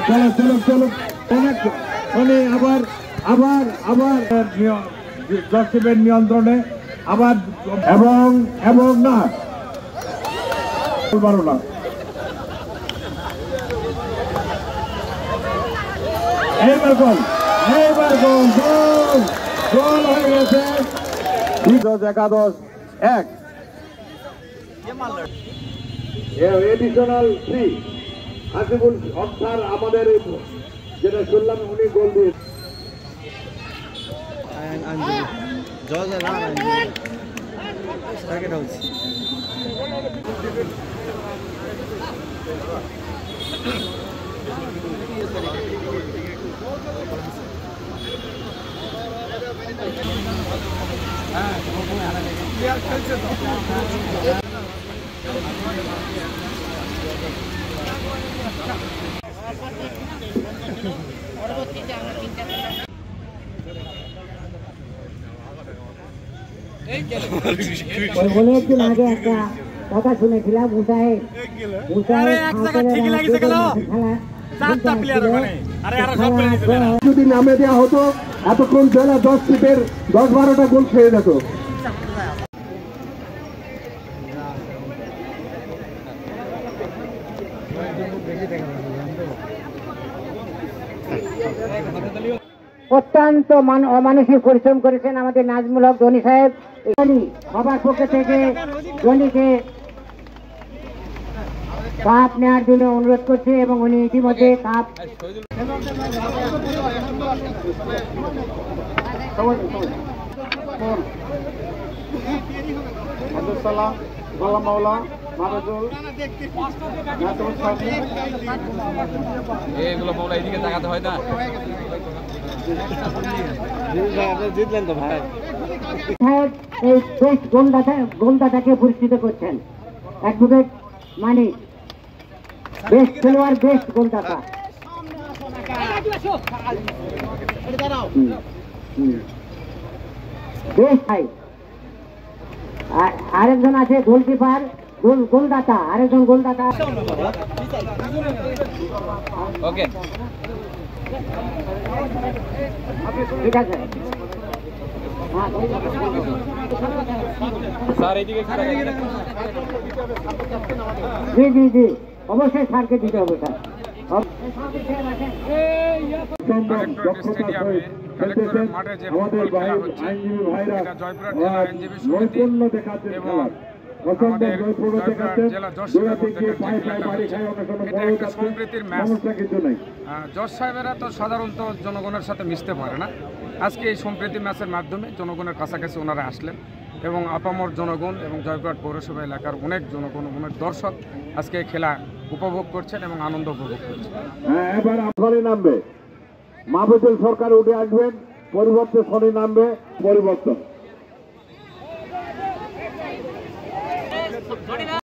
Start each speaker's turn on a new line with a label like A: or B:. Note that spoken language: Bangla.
A: চলো চলো চলো মানে আবার আবার আবার দর্শকের নিয়ন্ত্রণে আবার এবং এবং না পারো না এইবার গোল গোল হয়ে গেছে 11-1 এডিশনাল 3 হাসিবুল অর্থাৎ আমাদের যেটা শুনলাম উনি গোল দিয়ে
B: অনেকদিন আগে একটা কথা শুনেছিলাম
A: যদি নামে দেওয়া হতো এতক্ষণ জেলা 10 সিটের 10-12টা গোল খেয়ে যেত।
B: অত্যন্ত অমানসিক পরিশ্রম করেছেন আমাদের নাজমুল হক ধনী সাহেব। সবার পক্ষ থেকে ধনীকে কাপ নেওয়ার জন্য অনুরোধ করছে এবং উনি ইতিমধ্যে কাপ
C: এগুলো মাওলা এদিকে তাকাতে হয় না। জিতলেন তো ভাই।
B: এই বেস্ট গোলদাতাকে পুরস্কৃত করছেন অ্যাডভোকেট মানিক, বেস্ট খেলোয়াড়, বেস্ট গোলদাতা। আরেকজন আছে গোলকিপার, গোলদাতা, আরেকজন গোলদাতা।
C: ওকে
B: ঠিক আছে
C: স্যার এইদিকে
B: জি জি জি অবশ্যই স্যারকে দিতে হবে স্যার।
C: মাঠে যে ফুটবল খেলা হচ্ছে এটা জয়পুরহাট জেলা আইনজীবী সমিতি এবং আমাদের জয়পুরহাট জেলা জজ সাহেবের মধ্যে খেলা হচ্ছে। এটা একটা সম্প্রীতির ম্যাচ। জজ সাহেবেরা তো সাধারণত জনগণের সাথে মিশতে পারে না। আজকে এই সম্প্রীতি ম্যাচের মাধ্যমে জনগণের কাছাকাছি ওনারা আসলেন এবং আপামর জনগণ এবং জয়পুরহাট পৌরসভা এলাকার অনেক জনগণ, অনেক দর্শক আজকে খেলা উপভোগ করছেন এবং আনন্দ উপভোগ করছেন।
A: এবার আপনারই নামবে, মাহবুবুল সরকার উঠে আসবেন, পরিবর্তে শনি নামবে, পরিবর্তন।